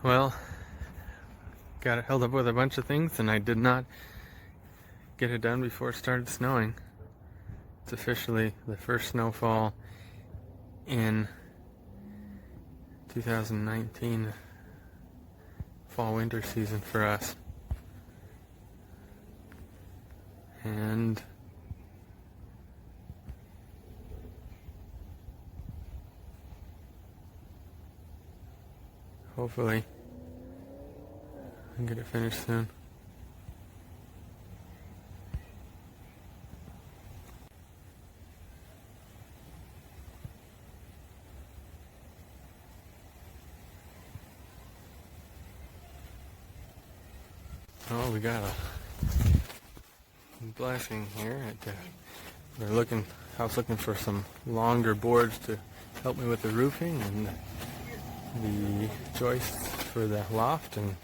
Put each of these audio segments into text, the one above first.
Well, got held up with a bunch of things and I did not get it done before it started snowing. It's officially the first snowfall in 2019 fall-winter season for us. And hopefully I can get it finished soon. Oh, we got a blessing here. I was looking for some longer boards to help me with the roofing and the joists for the loft, and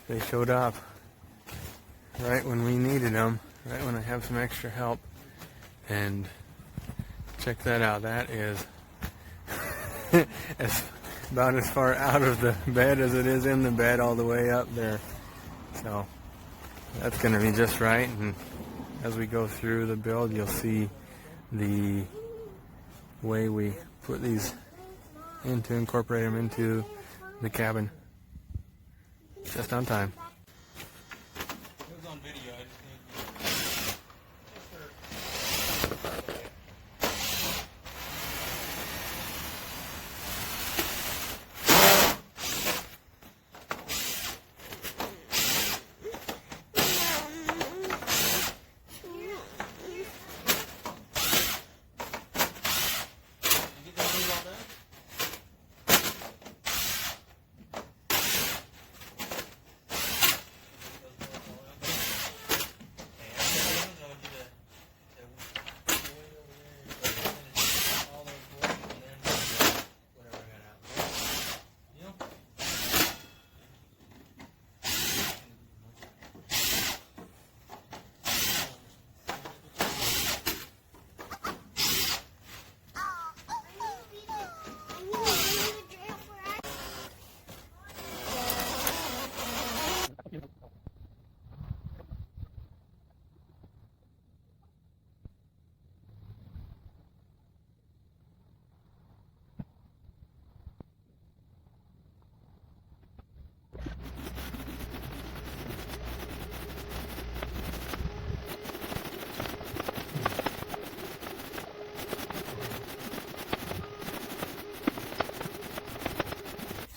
they showed up right when we needed them, right when I have some extra help. And check that out. That is about as far out of the bed as it is in the bed, all the way up there. So that's going to be just right, and as we go through the build, you'll see the way we put these incorporate them into the cabin just on time. It was on video. I just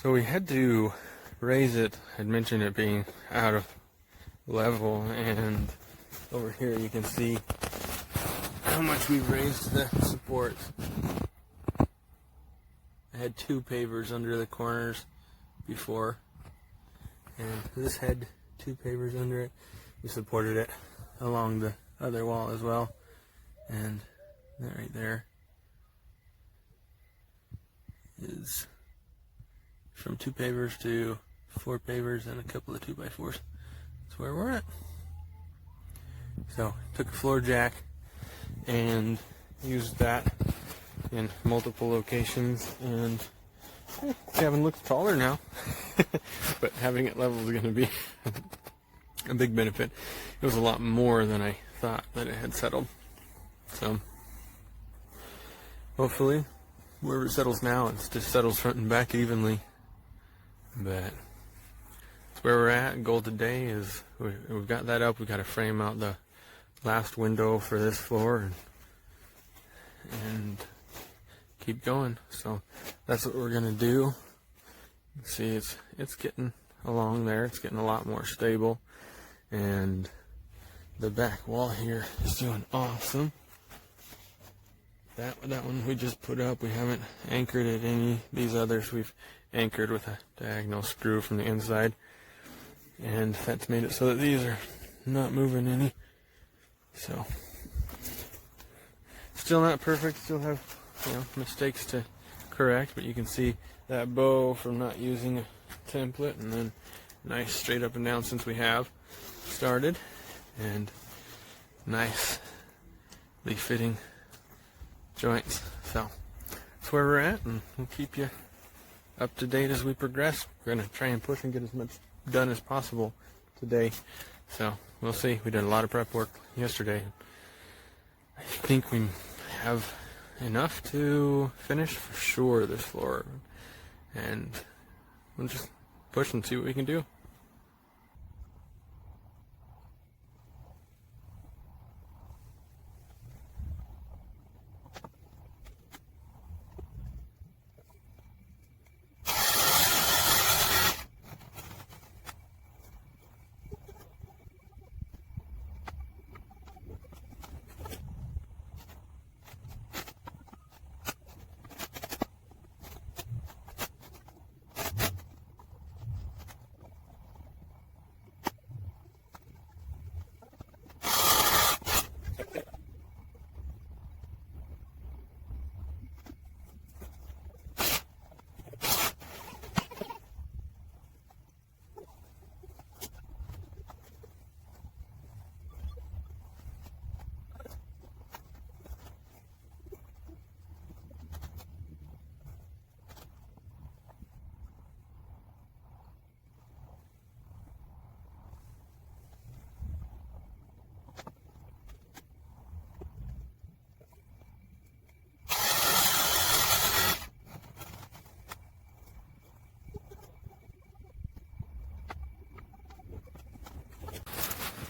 So we had to raise it. I'd mentioned it being out of level, and over here you can see how much we've raised the supports. I had 2 pavers under the corners before, and this had 2 pavers under it. We supported it along the other wall as well, and that right there is from 2 pavers to 4 pavers and a couple of 2x4s. That's where we're at. So took a floor jack and used that in multiple locations, and the cabin looks taller now. But having it level is going to be a big benefit. It was a lot more than I thought that it had settled. So hopefully wherever it settles now, it just settles front and back evenly. But that's where we're at. Goal today is we've got that up. We've got to frame out the last window for this floor and keep going. So that's what we're gonna do. See, it's getting along there. It's getting a lot more stable, and the back wall here is doing awesome. That one we just put up. We haven't anchored it any. These others we've anchored with a diagonal screw from the inside, and that's made it so that these are not moving any. So still not perfect. Still have mistakes to correct, but you can see that bow from not using a template, and then nice straight up and down since we have started, and nicely fitting joints. So that's where we're at, and we'll keep you up to date as we progress. We're going to try and push and get as much done as possible today. So we'll see. We did a lot of prep work yesterday. I think we have enough to finish for sure this floor. And we'll just push and see what we can do.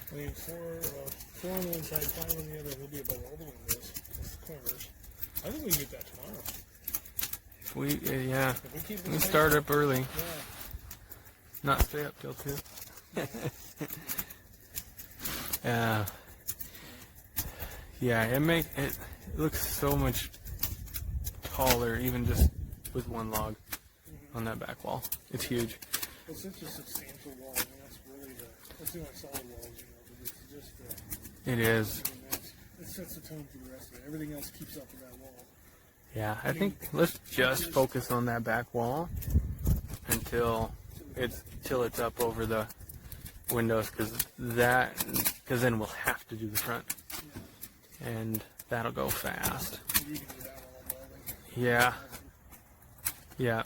I mean, four on the inside, 5 on the other. We'll be above all the windows, just the corners. I think we can get that tomorrow. If we, yeah, If we keep we can this start up early, yeah. not stay up till 2. Yeah, it looks so much taller, even just with one log on that back wall. It's huge. Well, it's such a substantial wall. I mean, that's really that's the only solid walls, you know. But it's just It is. I mean, it sets the tone for the rest of it. Everything else keeps up with that wall. Yeah, I think let's just focus on that back wall until it's up over the windows, because then we'll have to do the front, and that'll go fast. You can do that one all building. Yeah, yeah.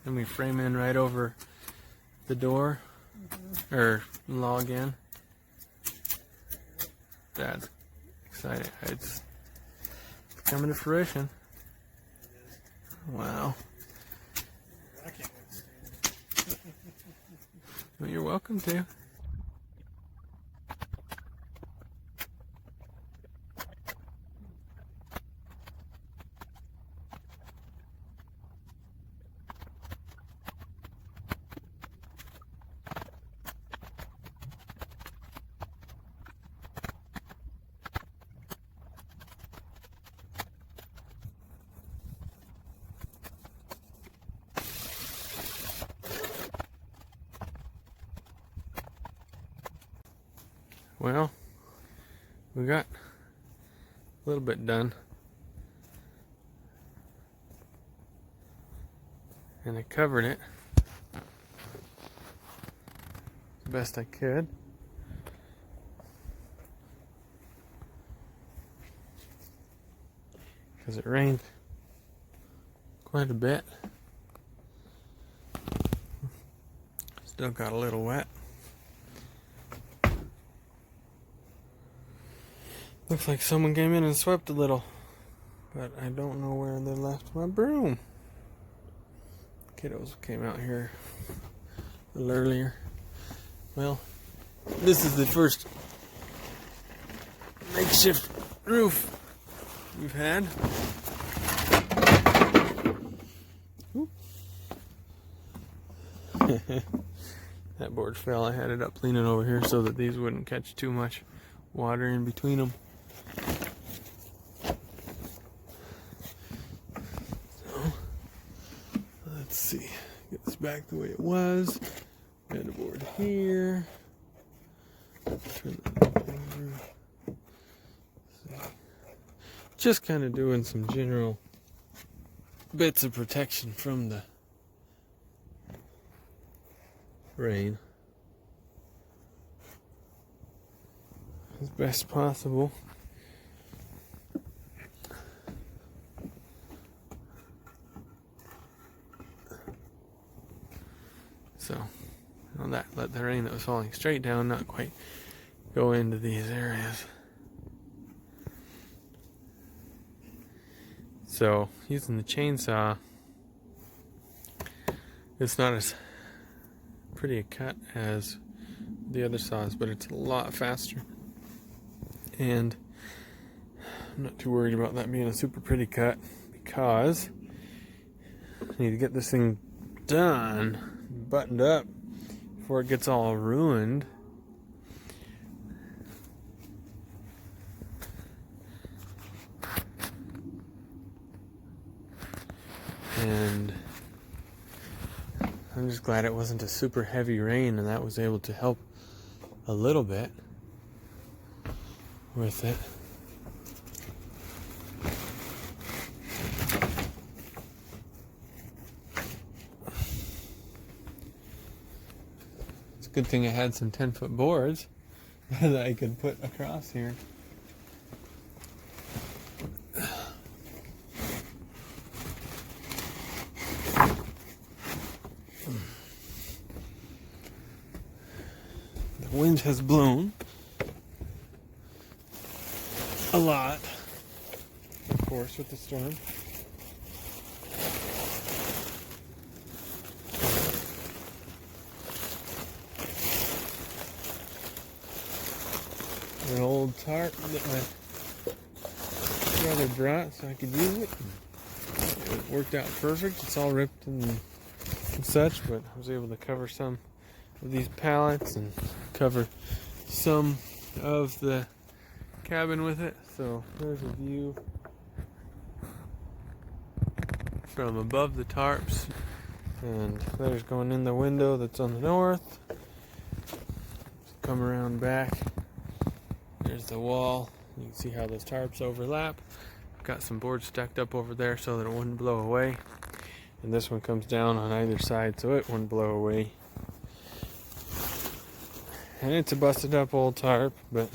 And we frame in right over the door, or log in. That's exciting. It's coming to fruition. Wow. I can't wait to see it. Well, you're welcome to. Well, we got a little bit done, and I covered it the best I could. Because it rained quite a bit. Still got a little wet. Looks like someone came in and swept a little, but I don't know where they left my broom. Kiddos came out here a little earlier. Well, this is the first makeshift roof we've had. That board fell. I had it up leaning over here so that these wouldn't catch too much water in between them. Let's see, get this back the way it was. We had a board here. Turn that over. Just kind of doing some general bits of protection from the rain as best possible. So that let the rain that was falling straight down not quite go into these areas. So using the chainsaw, it's not as pretty a cut as the other saws, but it's a lot faster. And I'm not too worried about that being a super pretty cut, because I need to get this thing done, buttoned up, before it gets all ruined. And I'm just glad it wasn't a super heavy rain, and that was able to help a little bit with it. It's a good thing I had some 10-foot boards that I could put across here. The wind has blown a lot, of course, with the storm. An old tarp that my brother brought so I could use it. It worked out perfect. It's all ripped and such, but I was able to cover some of these pallets and cover some of the cabin with it. So there's a view from above the tarps, and there's going in the window that's on the north. Come around back, there's the wall. You can see how those tarps overlap. I've got some boards stacked up over there so that it wouldn't blow away, and this one comes down on either side so it wouldn't blow away. And it's a busted up old tarp, but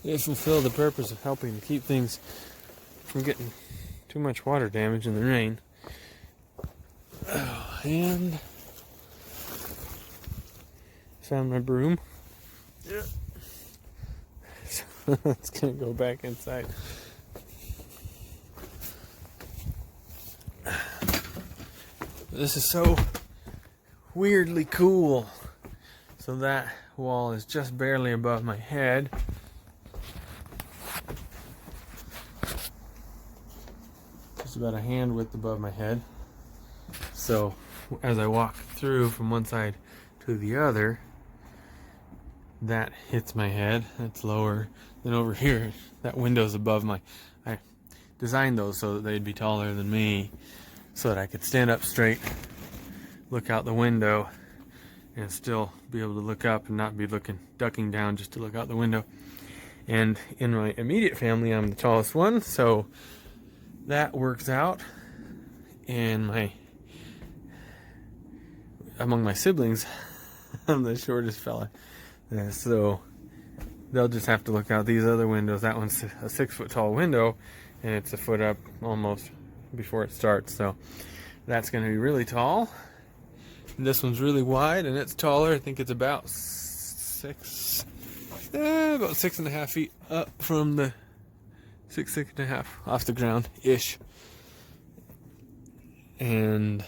it fulfilled the purpose of helping to keep things from getting too much water damage in the rain. And found my broom. Yeah. So it's gonna go back inside. This is so weirdly cool. So that wall is just barely above my head. Just about a hand width above my head. So as I walk through from one side to the other, that hits my head. That's lower than over here. That window's above my... I designed those so that they'd be taller than me, so that I could stand up straight, look out the window, and still be able to look up and not be ducking down just to look out the window. And in my immediate family, I'm the tallest one, so that works out. And among my siblings, I'm the shortest fella. So they'll just have to look out these other windows. That one's a 6-foot tall window, and it's a foot up almost before it starts. So that's going to be really tall. And this one's really wide, and it's taller. I think it's about 6.5 feet up from the 6.5 off the ground ish. And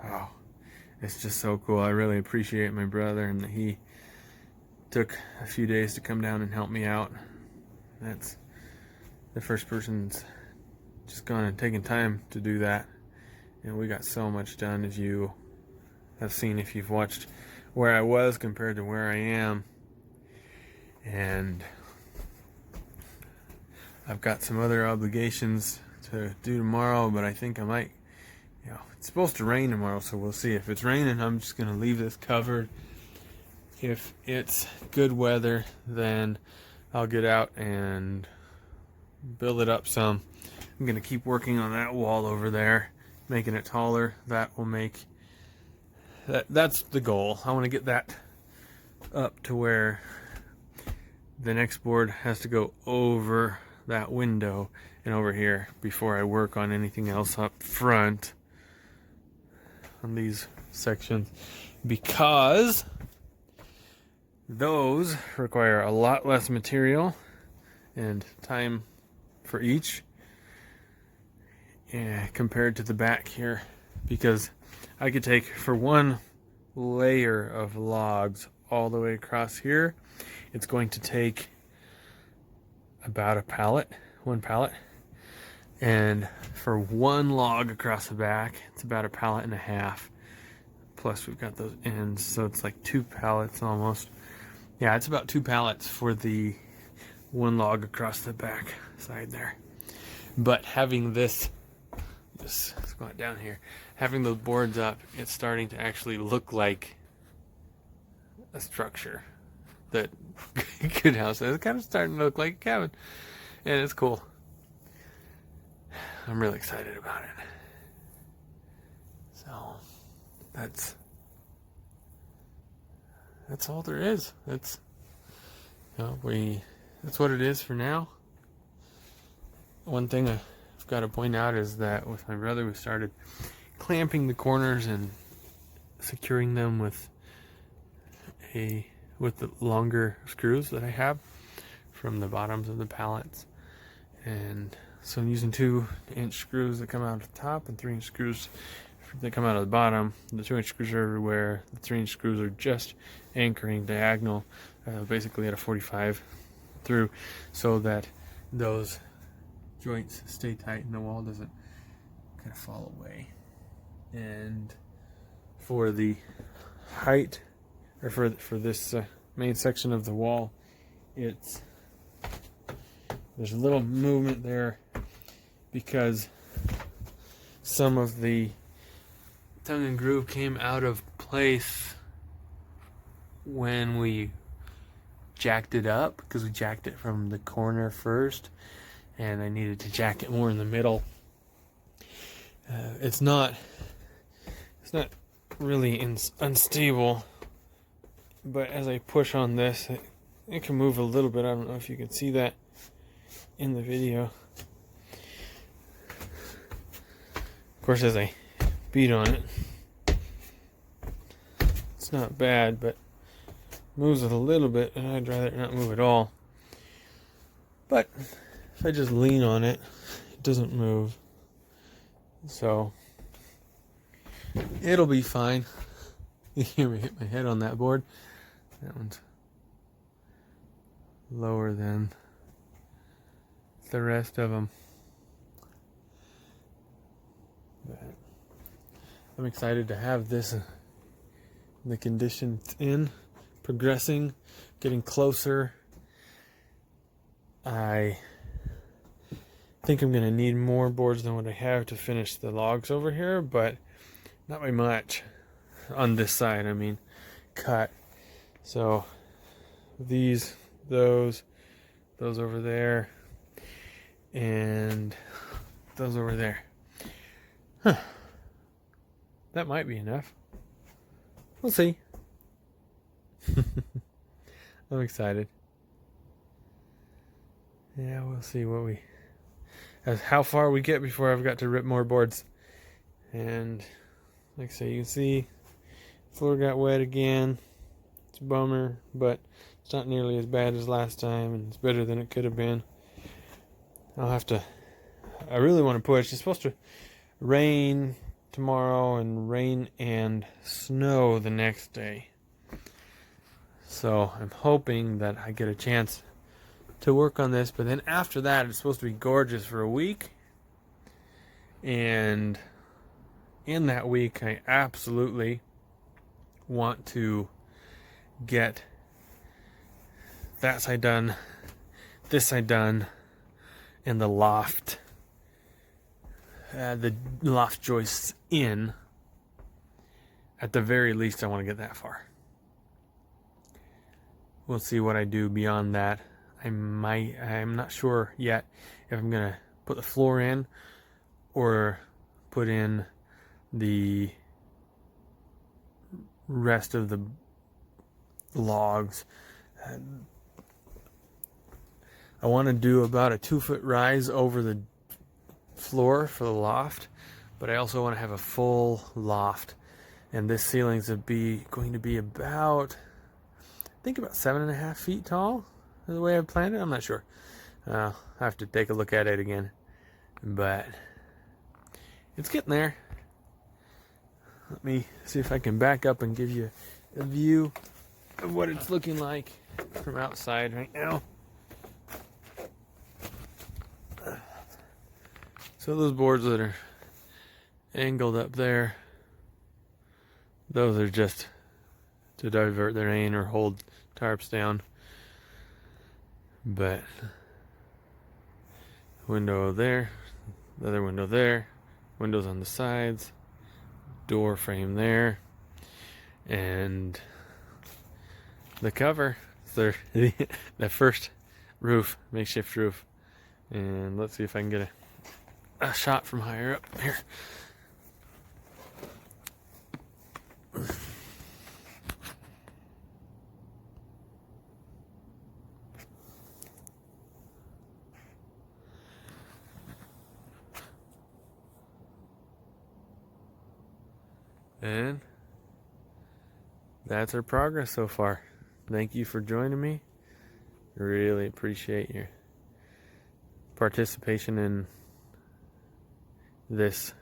oh, it's just so cool. I really appreciate my brother, and that he took a few days to come down and help me out. That's the first person's just gone and taken time to do that. And we got so much done, as you have seen if you've watched where I was compared to where I am. And I've got some other obligations to do tomorrow, but I think I might, it's supposed to rain tomorrow, so we'll see. If it's raining, I'm just going to leave this covered. If it's good weather, then I'll get out and build it up some. I'm going to keep working on that wall over there, making it taller. That will make... That's the goal. I want to get that up to where the next board has to go over that window and over here before I work on anything else up front on these sections, because those require a lot less material and time for each, compared to the back here, because I could take, for one layer of logs all the way across here, it's going to take about a pallet, one pallet, and for one log across the back it's about a pallet and a half, plus we've got those ends, so it's like 2 pallets almost. Yeah, it's about 2 pallets for the one log across the back side there. But having this, just squat down here, having those boards up, it's starting to actually look like a structure that could house it. It's kind of starting to look like a cabin, and it's cool. I'm really excited about it. So that's all there is. That's, you know, that's what it is for now. One thing I've got to point out is that with my brother, we started clamping the corners and securing them with the longer screws that I have from the bottoms of the pallets. And so I'm using 2-inch screws that come out of the top and 3-inch screws that come out of the bottom. The 2-inch screws are everywhere. The 3-inch screws are just anchoring diagonal, basically at a 45 through, so that those joints stay tight and the wall doesn't kind of fall away. And for the height, or for this main section of the wall, there's a little movement there because some of the tongue and groove came out of place when we jacked it up, because we jacked it from the corner first, and I needed to jack it more in the middle. It's not really unstable, but as I push on this, it can move a little bit. I don't know if you can see that in the video. Of course, as I beat on it, it's not bad, but moves it a little bit, and I'd rather not move at all. But if I just lean on it, it doesn't move. So it'll be fine. You hear me hit my head on that board. That one's lower than the rest of them. But I'm excited to have this in the condition it's in, progressing, getting closer. I think I'm going to need more boards than what I have to finish the logs over here, but not by much on this side. I mean, cut. So those over there, and those over there. That might be enough. We'll see. I'm excited. Yeah, we'll see how far we get before I've got to rip more boards. And like I say, you can see the floor got wet again. It's a bummer, but it's not nearly as bad as last time, and it's better than it could have been. I really want to push. It's supposed to rain tomorrow and rain and snow the next day. So I'm hoping that I get a chance to work on this, but then after that it's supposed to be gorgeous for a week, and in that week I absolutely want to get that side done, this side done, and the loft joists in. At the very least, I want to get that far. We'll see what I do beyond that. I'm not sure yet if I'm going to put the floor in or put in the rest of the logs. I want to do about a 2-foot rise over the floor for the loft, but I also want to have a full loft. And this ceiling's going to be about, I think about 7.5 feet tall, is the way I've planned it. I'm not sure. I have to take a look at it again, but it's getting there. Let me see if I can back up and give you a view of what it's looking like from outside right now. So those boards that are angled up there, those are just to divert the rain or hold tarps down. But window there, the other window there, windows on the sides, door frame there, and the cover, the first roof, makeshift roof. And let's see if I can get a shot from higher up here. And that's our progress so far. Thank you for joining me. Really appreciate your participation in this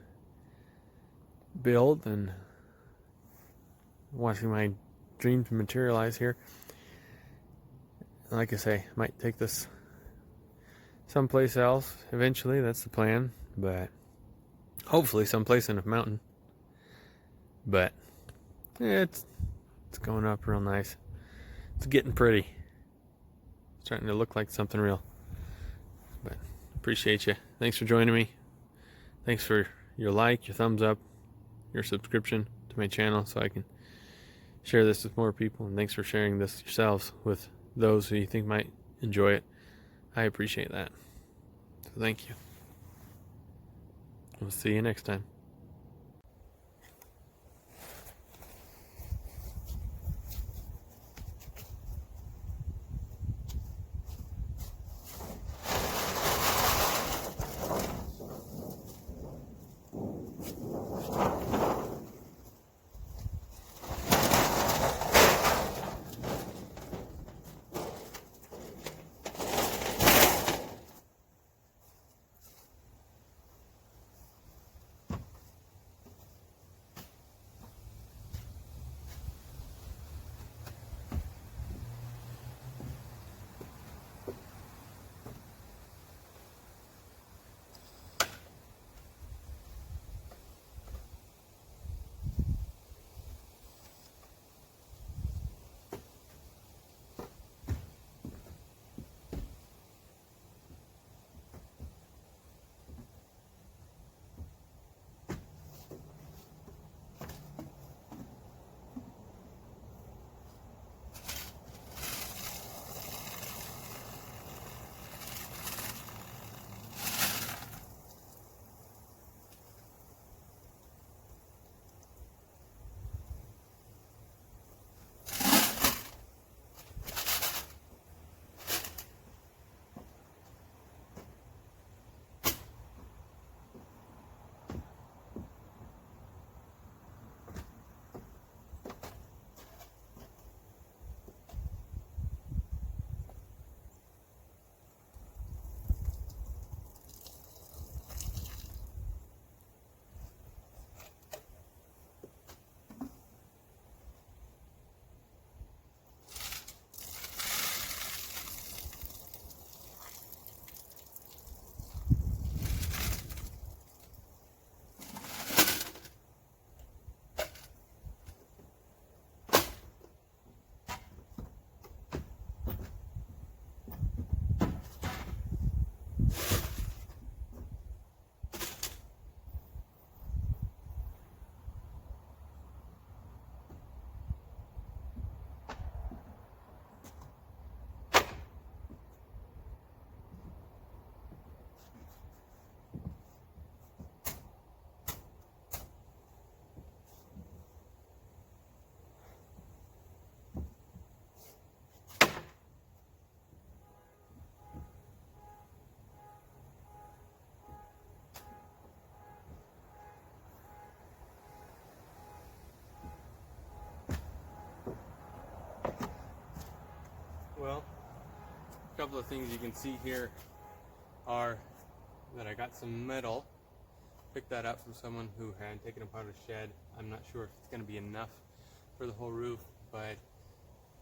build and watching my dreams materialize here. Like I say, I might take this someplace else eventually. That's the plan, but hopefully someplace in a mountain. But yeah, it's going up real nice. It's getting pretty. It's starting to look like something real. But appreciate you. Thanks for joining me. Thanks for your like, your thumbs up, your subscription to my channel so I can share this with more people. And thanks for sharing this yourselves with those who you think might enjoy it. I appreciate that. So thank you. We'll see you next time. A couple of things you can see here are that I got some metal. Picked that up from someone who had taken apart a shed. I'm not sure if it's going to be enough for the whole roof, but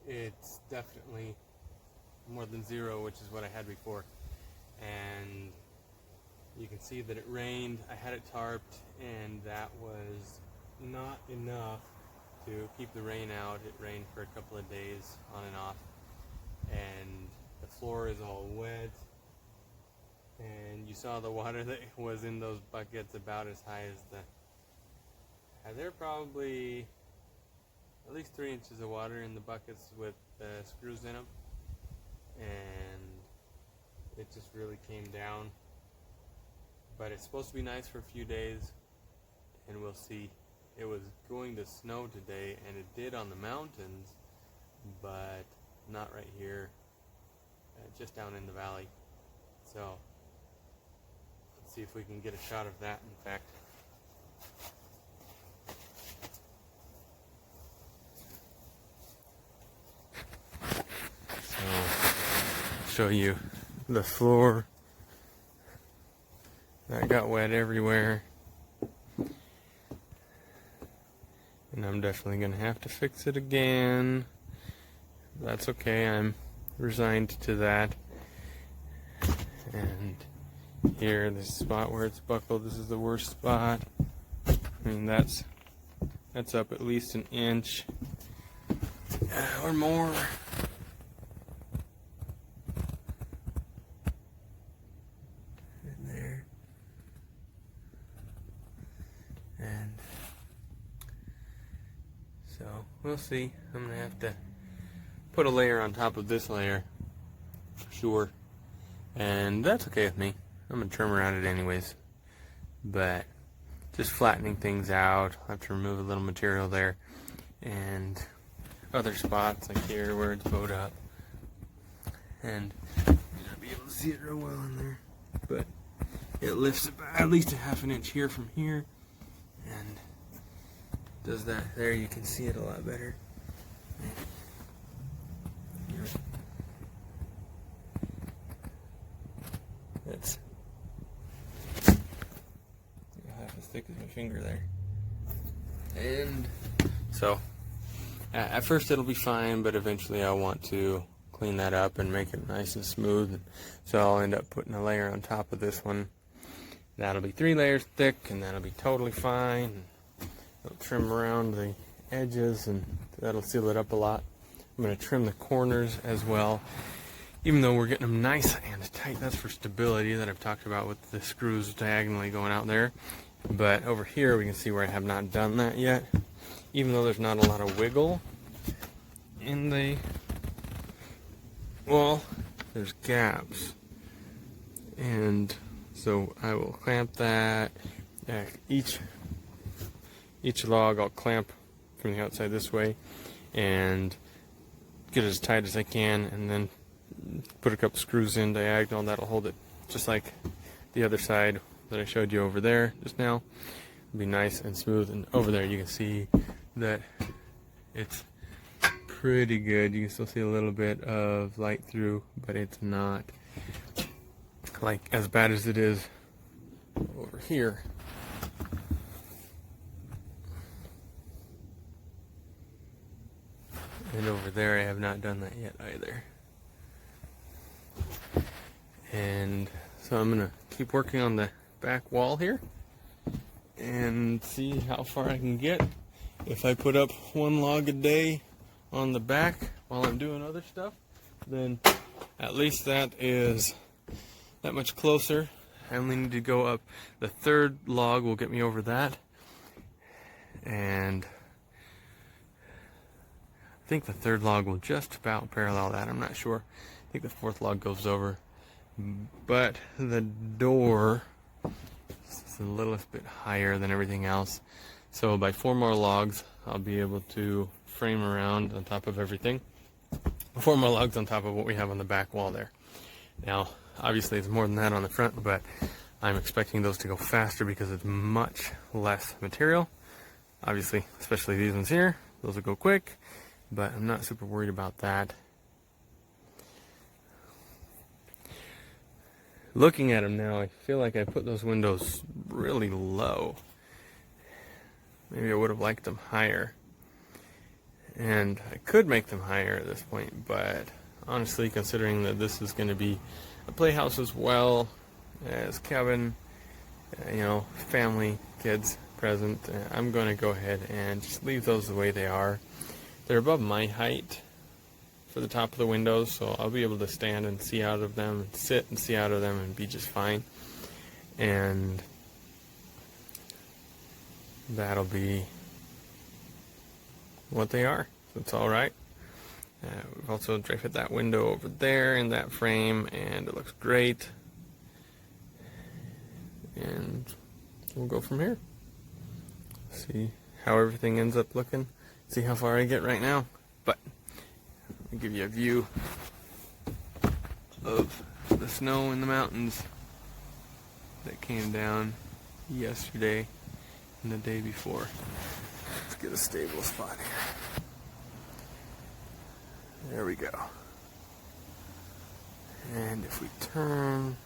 it's definitely more than zero, which is what I had before. And you can see that it rained. I had it tarped, and that was not enough to keep the rain out. It rained for a couple of days on and off, and the floor is all wet. And you saw the water that was in those buckets about as high as they're probably at least 3 inches of water in the buckets with the screws in them, and it just really came down. But it's supposed to be nice for a few days, and we'll see. It was going to snow today, and it did on the mountains, but not right here, just down in the valley. So let's see if we can get a shot of that, in fact. So I'll show you the floor that got wet everywhere, and I'm definitely gonna have to fix it again. That's okay, I'm resigned to that. And here, this spot where it's buckled, this is the worst spot. I mean, that's up at least an inch or more. In there. And so we'll see. I'm gonna have to put a layer on top of this layer for sure, and that's okay with me. I'm gonna trim around it anyways, but just flattening things out. I'll have to remove a little material there, and other spots like here where it's bowed up, and you're not be able to see it real well in there, but it lifts about at least a half an inch here from here, and does that there. You can see it a lot better. That's half as thick as my finger there. And so at first it'll be fine, but eventually I'll want to clean that up and make it nice and smooth. So I'll end up putting a layer on top of this one. That'll be 3 layers thick, and that'll be totally fine. I'll trim around the edges, and that'll seal it up a lot. I'm going to trim the corners as well, even though we're getting them nice and tight. That's for stability that I've talked about with the screws diagonally going out there. But over here we can see where I have not done that yet. Even though there's not a lot of wiggle in the wall, there's gaps. And so I will clamp that. Each log I'll clamp from the outside this way and get it as tight as I can, and then put a couple screws in diagonal. That'll hold it just like the other side that I showed you over there just now. It'll be nice and smooth, and over there you can see that it's pretty good. You can still see a little bit of light through, but it's not like as bad as it is over here. And over there I have not done that yet either. And so I'm gonna keep working on the back wall here and see how far I can get. If I put up 1 log a day on the back while I'm doing other stuff, then at least that is that much closer. I only need to go up. The 3rd log will get me over that, and I think the 3rd log will just about parallel that. I'm not sure. I think the 4th log goes over. But the door is a little bit higher than everything else. So by 4 more logs, I'll be able to frame around on top of everything. 4 more logs on top of what we have on the back wall there. Now, obviously it's more than that on the front, but I'm expecting those to go faster because it's much less material. Obviously, especially these ones here, those will go quick. But I'm not super worried about that. looking at them now, I feel like I put those windows really low. Maybe I would have liked them higher. And I could make them higher at this point, but honestly, considering that this is going to be a playhouse as well as cabin, family, kids present, I'm going to go ahead and just leave those the way they are. They're above my height for the top of the windows, so I'll be able to stand and see out of them, and sit and see out of them, and be just fine. And that'll be what they are. So it's all right. We've also draped that window over there in that frame, and it looks great. And we'll go from here. See how everything ends up looking. See how far I get right now. But I'll give you a view of the snow in the mountains that came down yesterday and the day before. Let's get a stable spot here. There we go. And if we turn,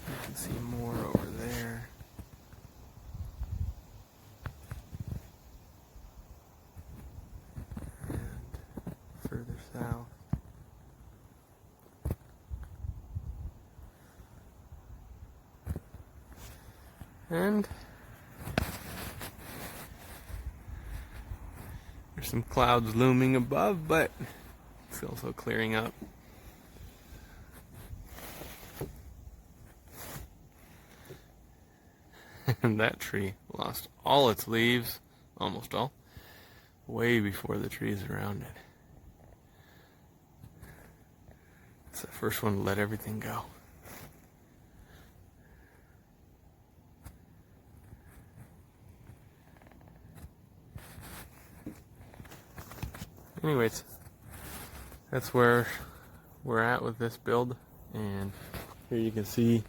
you can see more over there. And further south. And there's some clouds looming above, but it's also clearing up. And that tree lost all its leaves, almost all, way before the trees around it. It's the first one to let everything go. Anyways, that's where we're at with this build, and here you can see,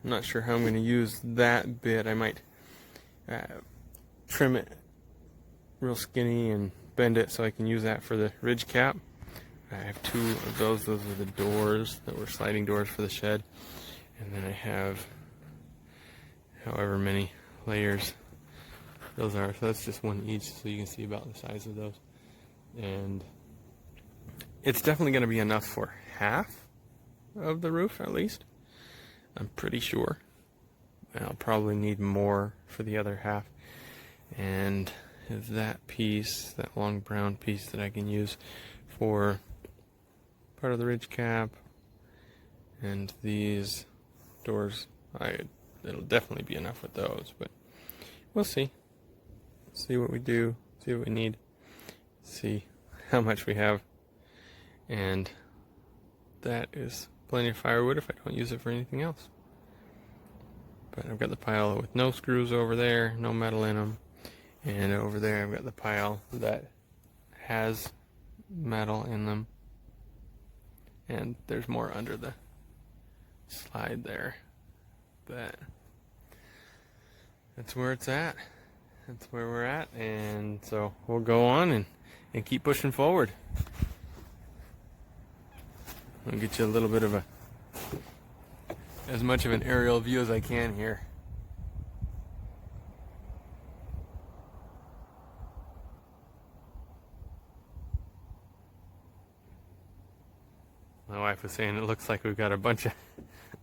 I'm not sure how I'm going to use that bit. I might trim it real skinny and bend it so I can use that for the ridge cap. I have two of those. Those are the doors that were sliding doors for the shed, and then I have however many layers those are. So that's just one each, so you can see about the size of those. And it's definitely going to be enough for half of the roof, at least. I'm pretty sure. And I'll probably need more for the other half. And that piece, that long brown piece that I can use for part of the ridge cap, and these doors, it'll definitely be enough with those, but we'll see. See what we do, see what we need, see how much we have, and that is plenty of firewood if I don't use it for anything else. But I've got the pile with no screws over there, no metal in them, and over there I've got the pile that has metal in them, and there's more under the slide there, but that's where it's at. That's where we're at, and so we'll go on and keep pushing forward. I'll get you a little bit of as much of an aerial view as I can here. My wife was saying it looks like we've got a bunch of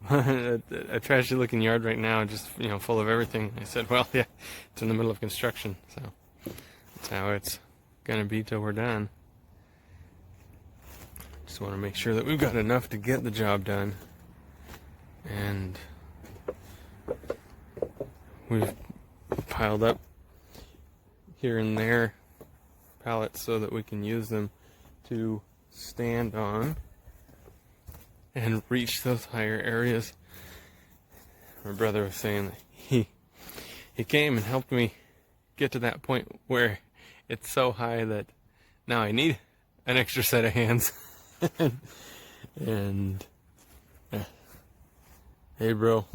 a trashy looking yard right now, just full of everything. I said, well, yeah, it's in the middle of construction, so that's how it's gonna be till we're done. Just want to make sure that we've got enough to get the job done, and we've piled up here and there pallets so that we can use them to stand on and reach those higher areas. My brother was saying that he came and helped me get to that point where it's so high that now I need an extra set of hands. and hey bro,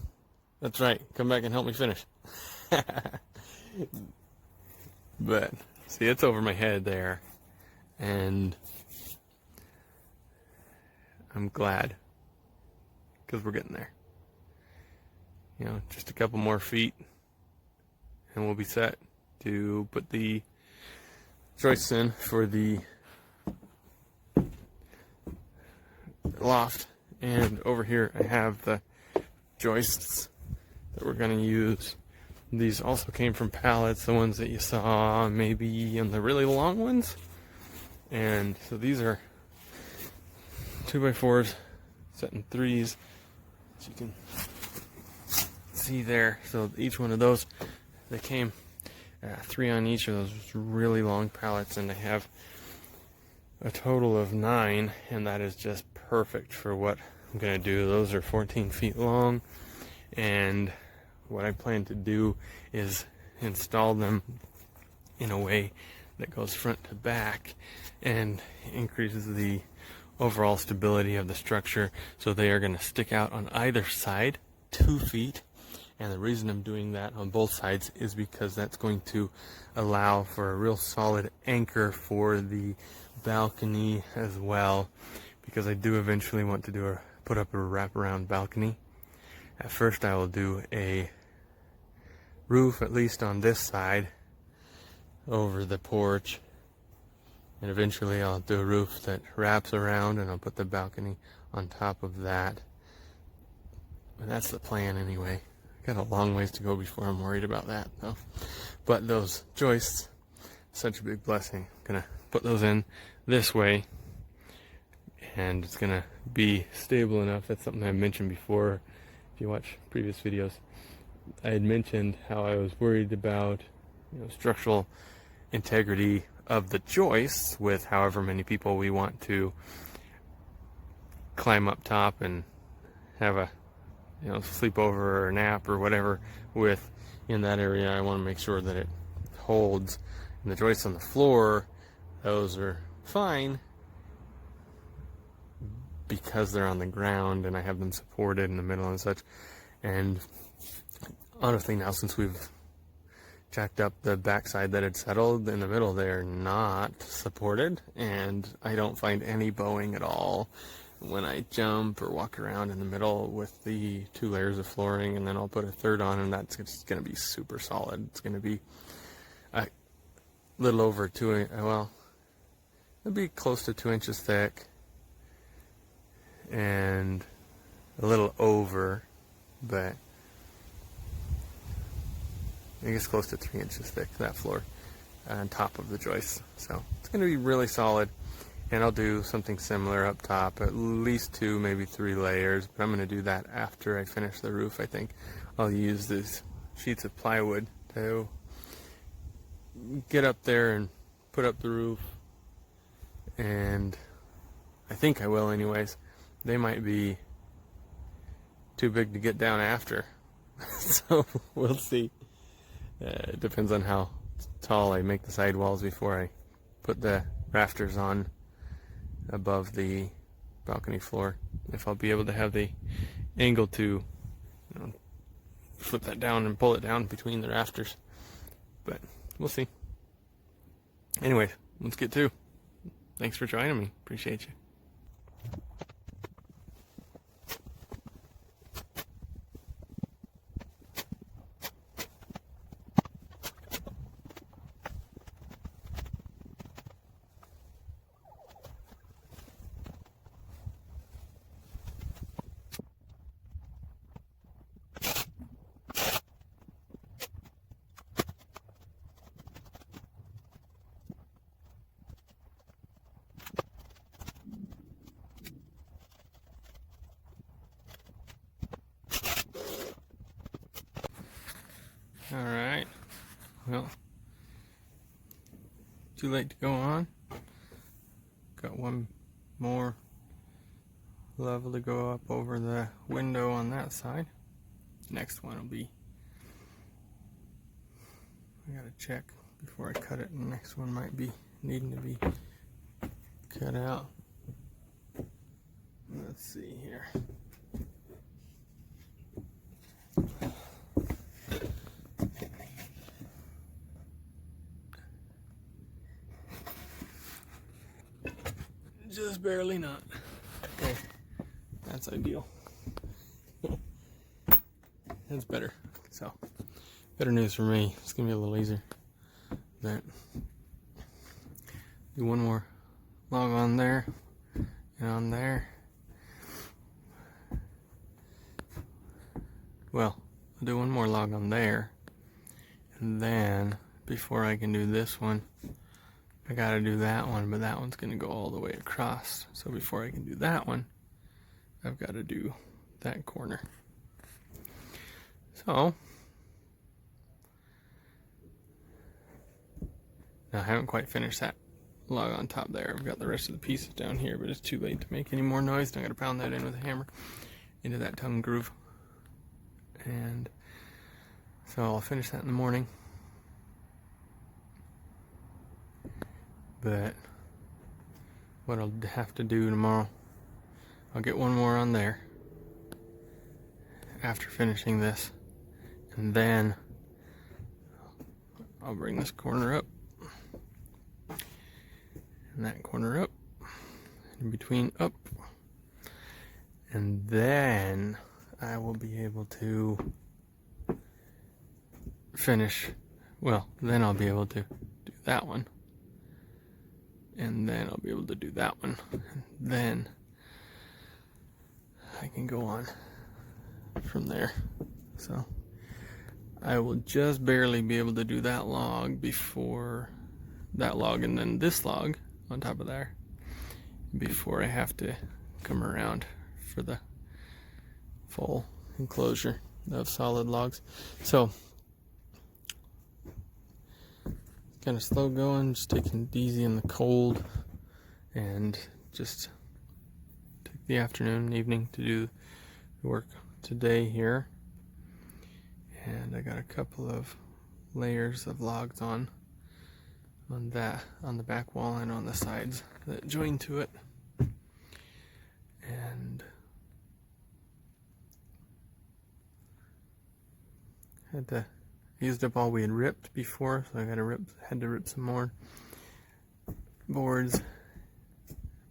that's right, come back and help me finish. But see, it's over my head there, and I'm glad, because we're getting there. You know, just a couple more feet and we'll be set to put the joists in for the loft. And over here I have the joists that we're going to use. These also came from pallets, the ones that you saw maybe in the really long ones. And so these are 2x4s set in 3s, as you can see there. So each one of those, they came 3 on each of those really long pallets, and they have a total of 9, and that is just perfect for what I'm going to do. Those are 14 feet long, and what I plan to do is install them in a way that goes front to back and increases the overall stability of the structure. So they are going to stick out on either side 2 feet, and the reason I'm doing that on both sides is because that's going to allow for a real solid anchor for the balcony as well, because I do eventually want to put up a wraparound balcony. At first I will do a roof, at least on this side, over the porch, and eventually I'll do a roof that wraps around, and I'll put the balcony on top of that. And that's the plan anyway. Got a long ways to go before I'm worried about that though. But those joists, such a big blessing. I'm gonna put those in this way, and it's gonna be stable enough. That's something I mentioned before. If you watch previous videos, I had mentioned how I was worried about, structural integrity of the joists with however many people we want to climb up top and have a sleepover or nap or whatever with in that area. I want to make sure that it holds. And the joists on the floor, those are fine because they're on the ground and I have them supported in the middle and such. And honestly, now since we've jacked up the backside that had settled, in the middle they're not supported, and I don't find any bowing at all when I jump or walk around in the middle with the 2 layers of flooring, and then I'll put a third on, and that's just going to be super solid. It's going to be a little over 2, well, it'll be close to 2 inches thick, and a little over, but I guess close to 3 inches thick, that floor on top of the joists. So it's going to be really solid, and I'll do something similar up top, at least 2, maybe 3 layers, but I'm going to do that after I finish the roof. I think I'll use these sheets of plywood to get up there and put up the roof, and I think I will anyways. They might be too big to get down after, so we'll see. It depends on how tall I make the sidewalls before I put the rafters on above the balcony floor. If I'll be able to have the angle to flip that down and pull it down between the rafters, but we'll see. Anyways, let's get to. Thanks for joining me. Appreciate you. Alright, well, too late to go on. Got one more level to go up over the window on that side. Next one will be, I gotta check before I cut it, and the next one might be needing to be cut out. Let's see here. Just barely not. Okay, That's ideal. That's better. So, better news for me. It's gonna be a little easier. But do one more log on there and on there. Well, I'll do one more log on there, and then before I can do this one, I gotta do that one, but that one's gonna go all the way across. So before I can do that one, I've got to do that corner. So now I haven't quite finished that log on top there. I've got the rest of the pieces down here, but it's too late to make any more noise. I'm gonna pound that in with a hammer into that tongue groove. And so I'll finish that in the morning. But what I'll have to do tomorrow, I'll get one more on there after finishing this, and then I'll bring this corner up and that corner up, in between up, and then I will be able to finish, well, then I'll be able to do that one, and then I'll be able to do that one, and then I can go on from there. So I will just barely be able to do that log before that log, and then this log on top of there, before I have to come around for the full enclosure of solid logs. So kind of slow going, just taking it easy in the cold, and just take the afternoon and evening to do the work today here. And I got a couple of layers of logs on that, on the back wall and on the sides that join to it. And used up all we had ripped before, so I had to rip some more boards.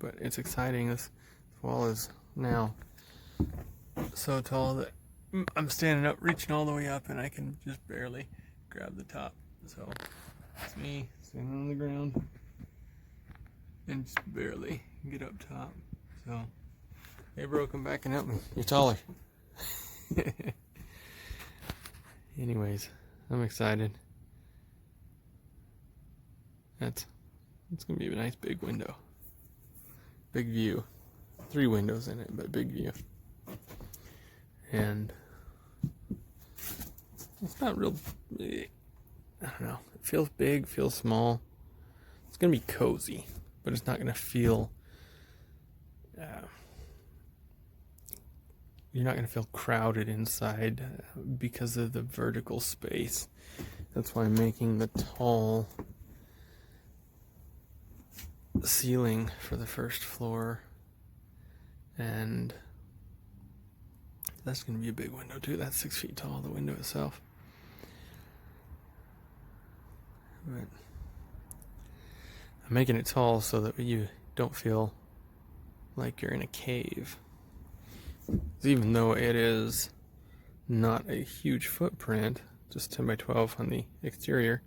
But it's exciting. This wall is now so tall that I'm standing up, reaching all the way up, and I can just barely grab the top. So it's me standing on the ground and just barely get up top. So hey bro, come back and help me. You're taller. Anyways, I'm excited. It's gonna be a nice big window. Big view. 3 windows in it, but big view. And it's not real, I don't know. It feels big, feels small. It's gonna be cozy, but it's not gonna feel, you're not gonna feel crowded inside because of the vertical space. That's why I'm making the tall ceiling for the first floor, and that's going to be a big window too. That's 6 feet tall, the window itself. But I'm making it tall so that you don't feel like you're in a cave. Even though it is not a huge footprint, just 10 by 12 on the exterior,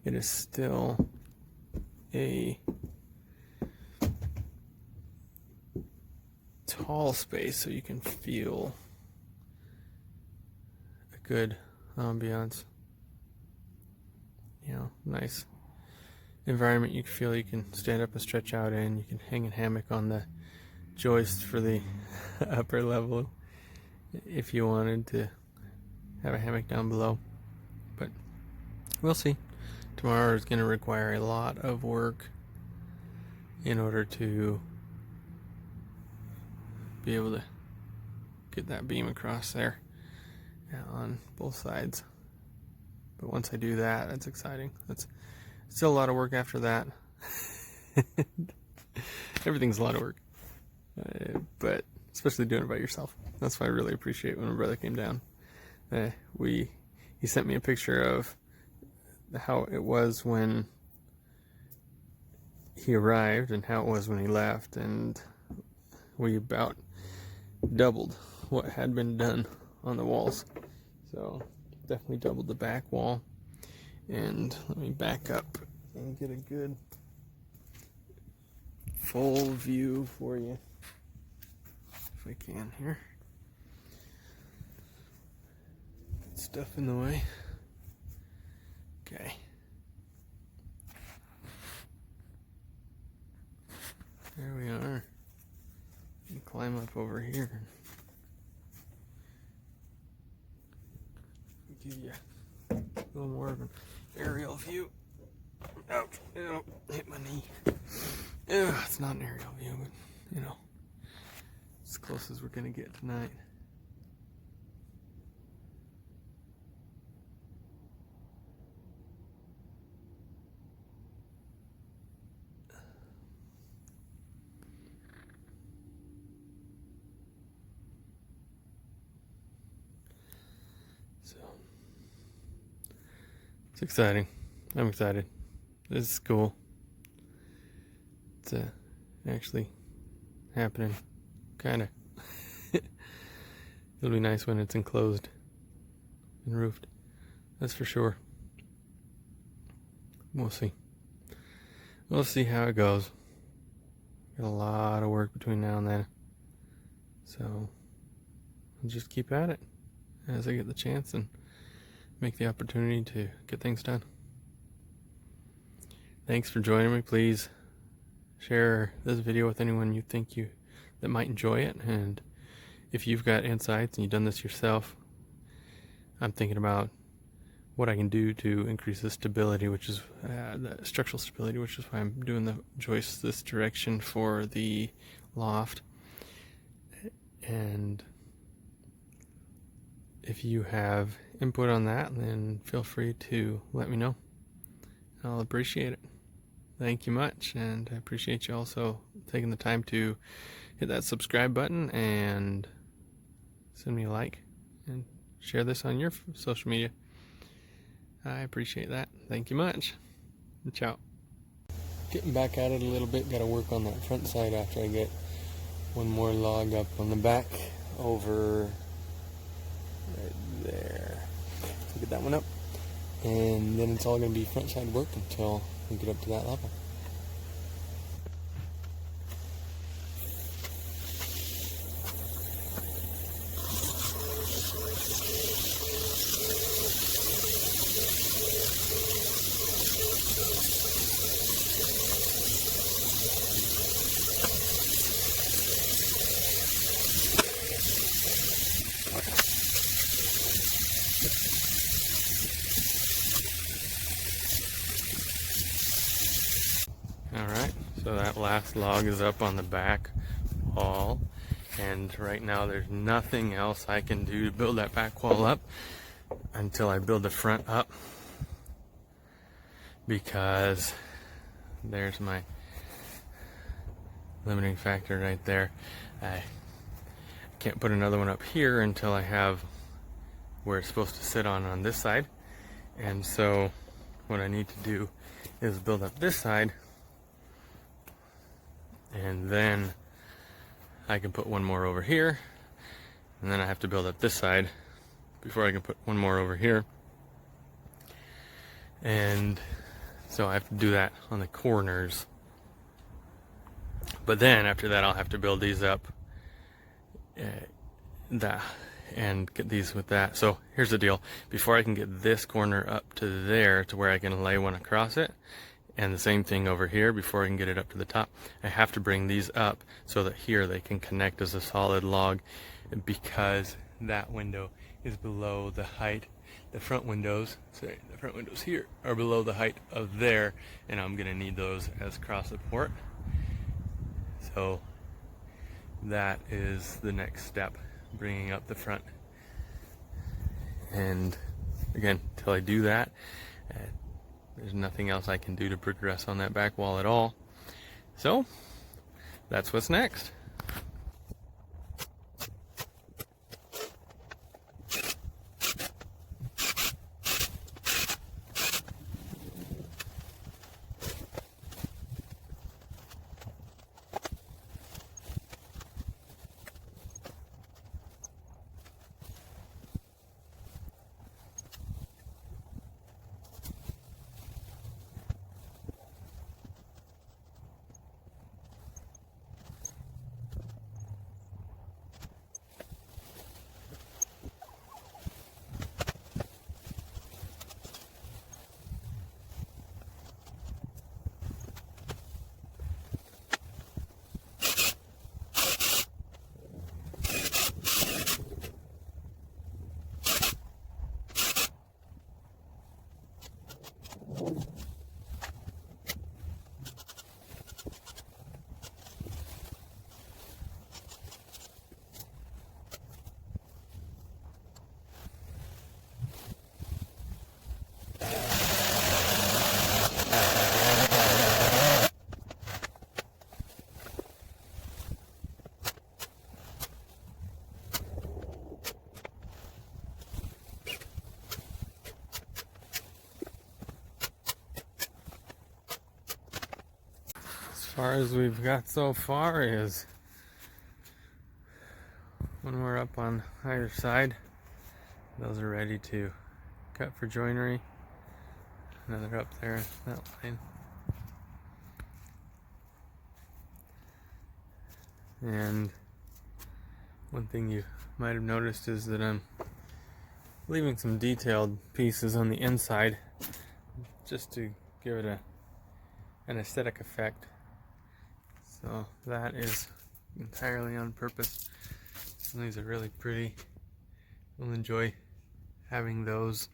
it is still a tall space, so you can feel a good ambiance. You know, nice environment you can feel you can stand up and stretch out in. You can hang a hammock on the joist for the upper level if you wanted to have a hammock down below. But we'll see. Tomorrow is going to require a lot of work in order to be able to get that beam across there on both sides. But once I do that, that's exciting. That's still a lot of work after that. Everything's a lot of work, but especially doing it by yourself. That's why I really appreciate when my brother came down. He sent me a picture of how it was when he arrived and how it was when he left, and we about doubled what had been done on the walls. So definitely doubled the back wall. And let me back up and get a good full view for you if I can here. Get stuff in the way. Okay. There we are. You climb up over here. Give you a little more of an aerial view. Ouch! Oh, hit my knee. It's not an aerial view, but you know, as close as we're gonna get tonight. So it's exciting. I'm excited. This is cool. It's actually happening, kind of. It'll be nice when it's enclosed and roofed. That's for sure. We'll see. We'll see how it goes. Got a lot of work between now and then. So I'll just keep at it as I get the chance and make the opportunity to get things done. Thanks for joining me. Please share this video with anyone you think that might enjoy it. And if you've got insights and you've done this yourself, I'm thinking about what I can do to increase the stability, which is the structural stability, which is why I'm doing the joists this direction for the loft. And if you have input on that, then feel free to let me know. I'll appreciate it. Thank you much, and I appreciate you also taking the time to hit that subscribe button and send me a like and share this on your social media. I appreciate that. Thank you much. Ciao. Getting back at it a little bit. Got to work on that front side after I get one more log up on the back over right there. So get that one up, and then it's all going to be front side work until we get up to that level. Alright, so that last log is up on the back wall, and right now there's nothing else I can do to build that back wall up until I build the front up, because there's my limiting factor right there. I can't put another one up here until I have where it's supposed to sit on this side, and so what I need to do is build up this side, and then I can put one more over here, and then I have to build up this side before I can put one more over here, and so I have to do that on the corners. But then after that I'll have to build these up and get these with that. So here's the deal: before I can get this corner up to there to where I can lay one across it, and the same thing over here, before I can get it up to the top, I have to bring these up so that here they can connect as a solid log, because that window is below the height. The front windows here are below the height of there, and I'm gonna need those as cross support. So that is the next step, bringing up the front. And again, until I do that, there's nothing else I can do to progress on that back wall at all. So that's what's next. far as we've got so far is when we're up on either side, those are ready to cut for joinery. Another up there, that line. And one thing you might have noticed is that I'm leaving some detailed pieces on the inside just to give it an aesthetic effect. So that is entirely on purpose. And these are really pretty. We'll enjoy having those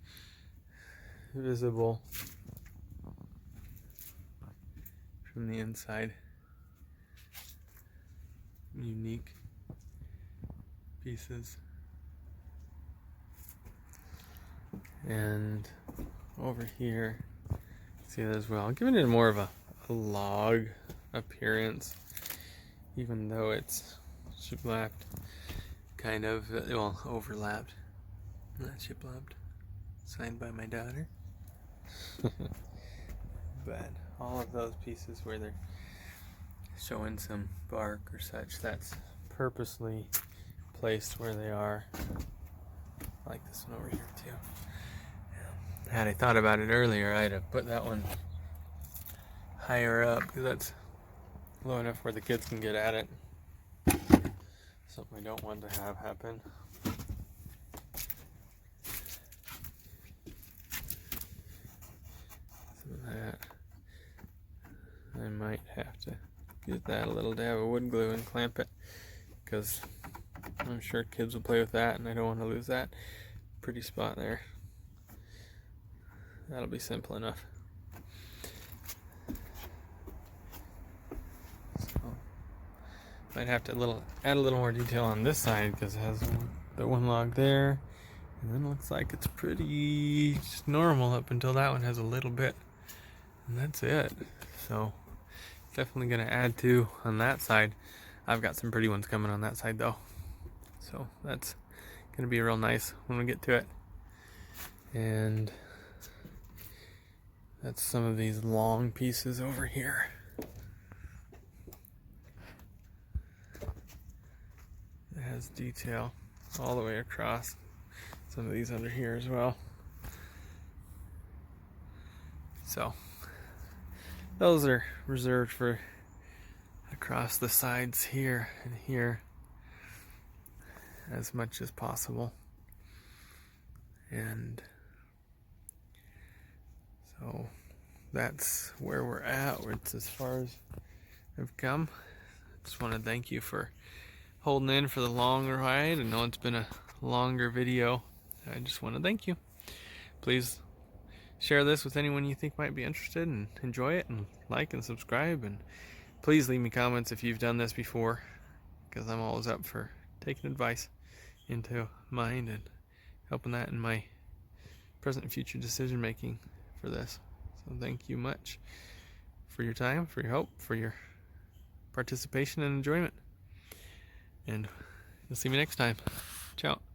visible from the inside. Unique pieces. And over here, see that as well. Giving it more of a log appearance, even though it's shiplapped, kind of, well, overlapped, not shiplapped, signed by my daughter. But all of those pieces where they're showing some bark or such, that's purposely placed where they are. I like this one over here too. Had I thought about it earlier, I'd have put that one higher up because that's low enough where the kids can get at it. Something I don't want to have happen. So that I might have to get that a little dab of wood glue and clamp it, because I'm sure kids will play with that and I don't want to lose that pretty spot there. That'll be simple enough. So might have to add a little more detail on this side because it has the one log there, and then it looks like it's pretty just normal up until that one has a little bit, and that's it. So definitely gonna add to on that side. I've got some pretty ones coming on that side though, so that's gonna be real nice when we get to it. And that's some of these long pieces over here. It has detail all the way across. Some of these under here as well. So those are reserved for across the sides here and here as much as possible. And so that's where we're at. It's as far as I've come. I just want to thank you for holding in for the long ride. I know it's been a longer video. I just want to thank you. Please share this with anyone you think might be interested and enjoy it, and like and subscribe, and please leave me comments if you've done this before, because I'm always up for taking advice into mind and helping that in my present and future decision making for this. So thank you much for your time, for your help, for your participation and enjoyment. And you'll see me next time. Ciao.